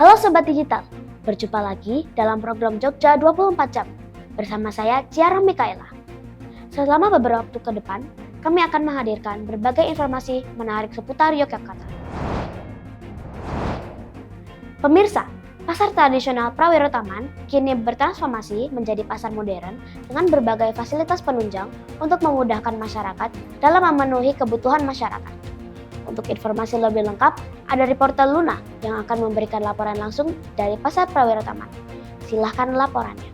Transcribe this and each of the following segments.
Halo Sobat Digital, berjumpa lagi dalam program Jogja 24 Jam bersama saya Ciara Mikaela. Selama beberapa waktu ke depan, kami akan menghadirkan berbagai informasi menarik seputar Yogyakarta. Pemirsa, pasar tradisional Prawiro Taman kini bertransformasi menjadi pasar modern dengan berbagai fasilitas penunjang untuk memudahkan masyarakat dalam memenuhi kebutuhan masyarakat. Untuk informasi lebih lengkap, ada reporter Luna yang akan memberikan laporan langsung dari Pasar Prawiro Taman. Silahkan laporannya.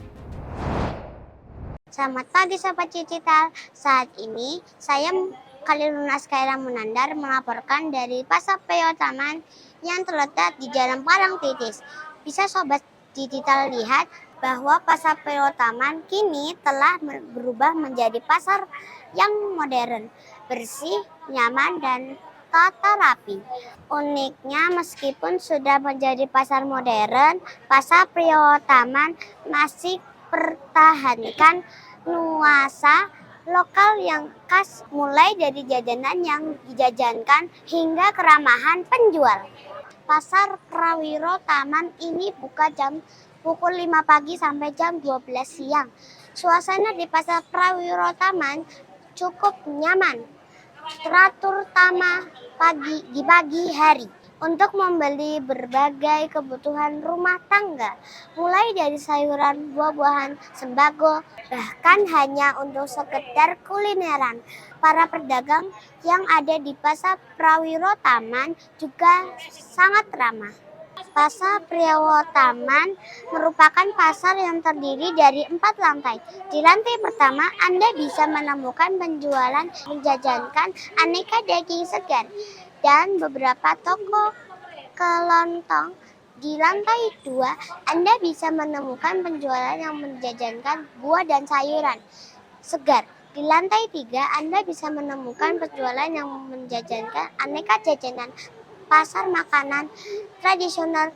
Selamat pagi Sobat Digital. Saat ini saya Luna Skyra Munandar melaporkan dari Pasar Prawiro Taman yang terletak di Jalan Palang Titis. Bisa Sobat Digital lihat bahwa Pasar Prawiro Taman kini telah berubah menjadi pasar yang modern, bersih, nyaman, dan tata rapi. Uniknya, meskipun sudah menjadi pasar modern, Pasar Prawiro Taman masih pertahankan nuansa lokal yang khas, mulai dari jajanan yang dijajankan hingga keramahan penjual. Pasar Prawiro Taman ini buka jam pukul 5 pagi sampai jam 12 siang. Suasana di Pasar Prawiro Taman cukup nyaman, terutama di pagi hari, untuk membeli berbagai kebutuhan rumah tangga, mulai dari sayuran, buah-buahan, sembako, bahkan hanya untuk sekedar kulineran. Para pedagang yang ada di Pasar Prawiro Taman juga sangat ramah. Pasar Prawiro Taman merupakan pasar yang terdiri dari 4 lantai. Di lantai pertama, Anda bisa menemukan penjualan menjajankan aneka daging segar dan beberapa toko kelontong. Di lantai 2, Anda bisa menemukan penjualan yang menjajankan buah dan sayuran segar. Di lantai 3, Anda bisa menemukan penjualan yang menjajankan aneka jajanan pasar makanan tradisional,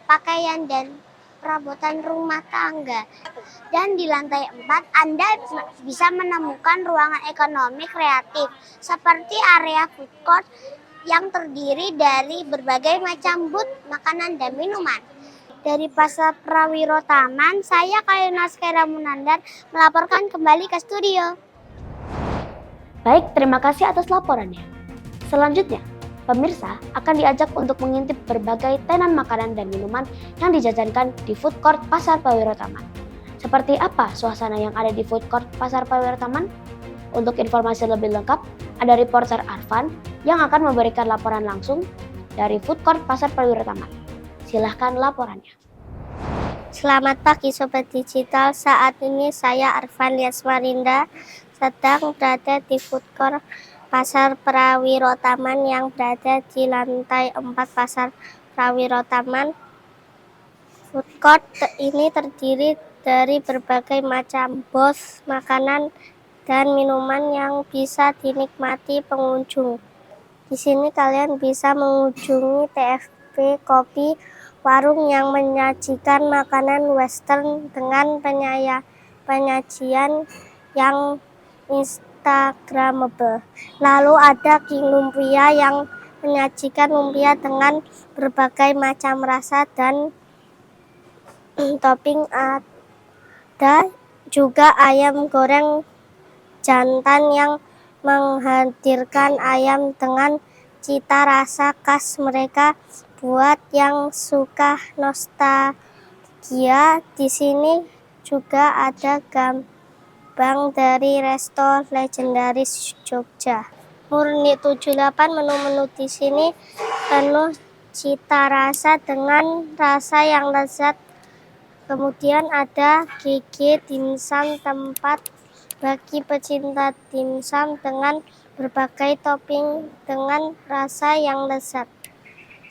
pakaian, dan perabotan rumah tangga. Dan di lantai 4, Anda bisa menemukan ruangan ekonomi kreatif seperti area food court yang terdiri dari berbagai macam booth makanan dan minuman. Dari Pasar Prawiro Taman, saya Luna Skyra Munandar melaporkan kembali ke studio. Baik, terima kasih atas laporannya. Selanjutnya, pemirsa akan diajak untuk mengintip berbagai tenan makanan dan minuman yang dijajankan di food court Pasar Prawiro Taman. Seperti apa suasana yang ada di food court Pasar Prawiro Taman? Untuk informasi lebih lengkap, ada reporter Arfan yang akan memberikan laporan langsung dari food court Pasar Prawiro Taman. Silahkan laporannya. Selamat pagi Sobat Digital, saat ini saya Arfan Yasmarinda sedang berada di food court Pasar Prawiro Taman yang berada di lantai 4 Pasar Prawiro Taman. Food court ini terdiri dari berbagai macam booth makanan dan minuman yang bisa dinikmati pengunjung. Di sini kalian bisa mengunjungi TFP Kopi, warung yang menyajikan makanan western dengan penyajian yang Instagramable. Lalu ada King Lumpia yang menyajikan lumpia dengan berbagai macam rasa dan topping. Ada juga ayam goreng jantan yang menghadirkan ayam dengan cita rasa khas mereka. Buat yang suka nostalgia, di sini juga ada Bang dari resto legendaris Jogja. Murni 78 menu-menu di sini penuh cita rasa dengan rasa yang lezat. Kemudian ada GG Dimsum, tempat bagi pecinta dimsum dengan berbagai topping dengan rasa yang lezat.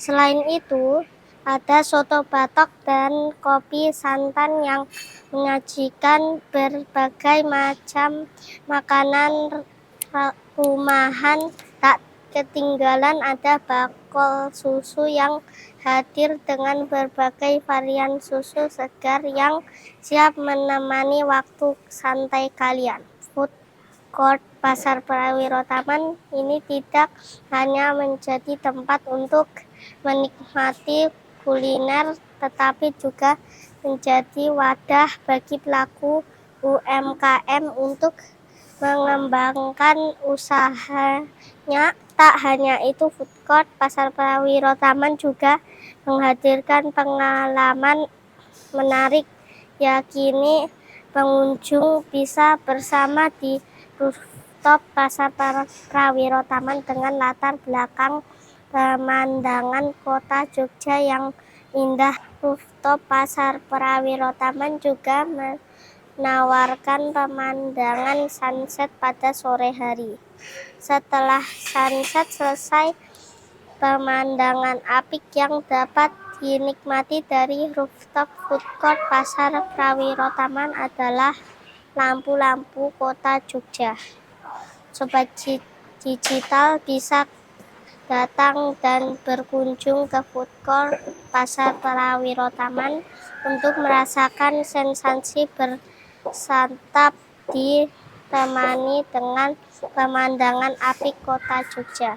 Selain itu, ada soto batok dan kopi santan yang menyajikan berbagai macam makanan rumahan. Tak ketinggalan ada bakul susu yang hadir dengan berbagai varian susu segar yang siap menemani waktu santai kalian. Food court Pasar Prawiro Taman ini tidak hanya menjadi tempat untuk menikmati kuliner, tetapi juga menjadi wadah bagi pelaku UMKM untuk mengembangkan usahanya. Tak hanya itu, food court Pasar Prawiro Taman juga menghadirkan pengalaman menarik, yakni pengunjung bisa bersama di rooftop Pasar Prawiro Taman dengan latar belakang pemandangan kota Jogja yang indah. Rooftop Pasar Prawiro Taman juga menawarkan pemandangan sunset pada sore hari. Setelah sunset selesai, pemandangan apik yang dapat dinikmati dari rooftop food court Pasar Prawiro Taman adalah lampu-lampu kota Jogja. Sobat digital bisa datang dan berkunjung ke food court Pasar Prawiro Taman untuk merasakan sensasi bersantap ditemani dengan pemandangan apik kota Jogja.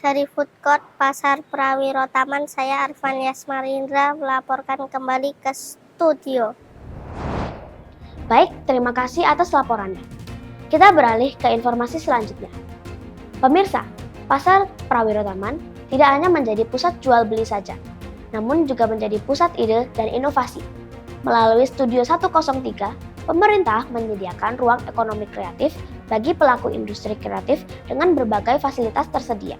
Dari food court Pasar Prawiro Taman, saya Arfan Yasmarindra melaporkan kembali ke studio. Baik, terima kasih atas laporannya. Kita beralih ke informasi selanjutnya. Pemirsa, Pasar Prawiro Taman tidak hanya menjadi pusat jual beli saja, namun juga menjadi pusat ide dan inovasi. Melalui Studio 103, pemerintah menyediakan ruang ekonomi kreatif bagi pelaku industri kreatif dengan berbagai fasilitas tersedia.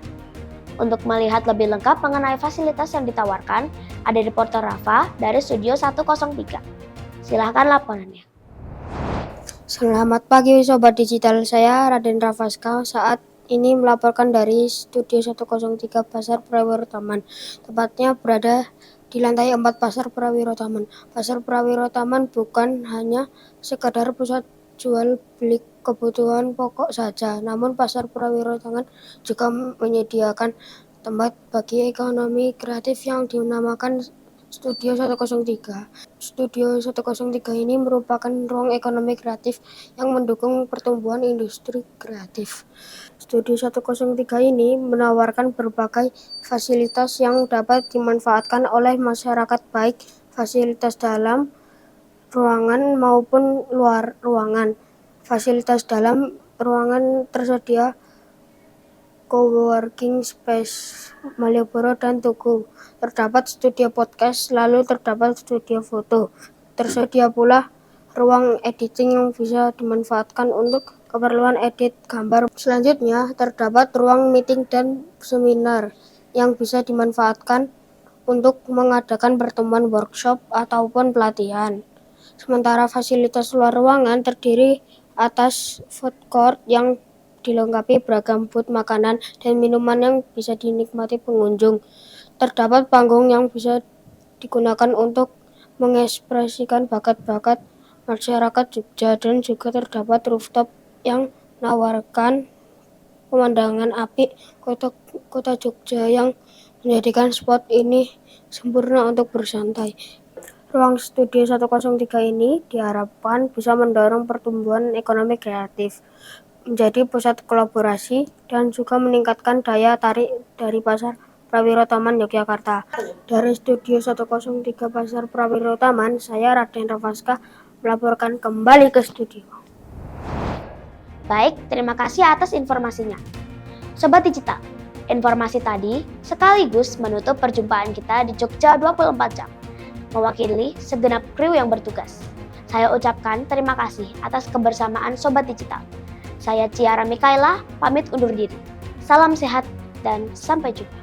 Untuk melihat lebih lengkap mengenai fasilitas yang ditawarkan, ada reporter Rafa dari Studio 103. Silahkan laporannya. Selamat pagi Sobat Digital, saya Raden Rafaska saat ini melaporkan dari Studio 103 Pasar Prawiro Taman. Tepatnya berada di lantai 4 Pasar Prawiro Taman. Pasar Prawiro Taman bukan hanya sekadar pusat jual beli kebutuhan pokok saja, namun Pasar Prawiro Taman juga menyediakan tempat bagi ekonomi kreatif yang dinamakan Studio 103. Studio 103 ini merupakan ruang ekonomi kreatif yang mendukung pertumbuhan industri kreatif. Studio 103 ini menawarkan berbagai fasilitas yang dapat dimanfaatkan oleh masyarakat, baik fasilitas dalam ruangan maupun luar ruangan. Fasilitas dalam ruangan tersedia coworking space, Malioboro dan Tugu. Terdapat studio podcast, lalu terdapat studio foto. Tersedia pula ruang editing yang bisa dimanfaatkan untuk keperluan edit gambar. Selanjutnya, terdapat ruang meeting dan seminar yang bisa dimanfaatkan untuk mengadakan pertemuan workshop ataupun pelatihan. Sementara fasilitas luar ruangan terdiri atas food court yang dilengkapi beragam booth makanan dan minuman yang bisa dinikmati pengunjung. Terdapat panggung yang bisa digunakan untuk mengekspresikan bakat-bakat masyarakat Jogja, dan juga terdapat rooftop yang menawarkan pemandangan apik kota Jogja yang menjadikan spot ini sempurna untuk bersantai. Ruang Studio 103 ini diharapkan bisa mendorong pertumbuhan ekonomi kreatif, menjadi pusat kolaborasi, dan juga meningkatkan daya tarik dari Pasar Prawiro Taman Yogyakarta. Dari Studio 103 Pasar Prawiro Taman, saya Raden Rafaska melaporkan kembali ke studio. Baik, terima kasih atas informasinya. Sobat Digital, informasi tadi sekaligus menutup perjumpaan kita di Jogja 24 jam. Mewakili segenap kru yang bertugas, saya ucapkan terima kasih atas kebersamaan Sobat Digital. Saya Ciara Mikaela, pamit undur diri. Salam sehat dan sampai jumpa.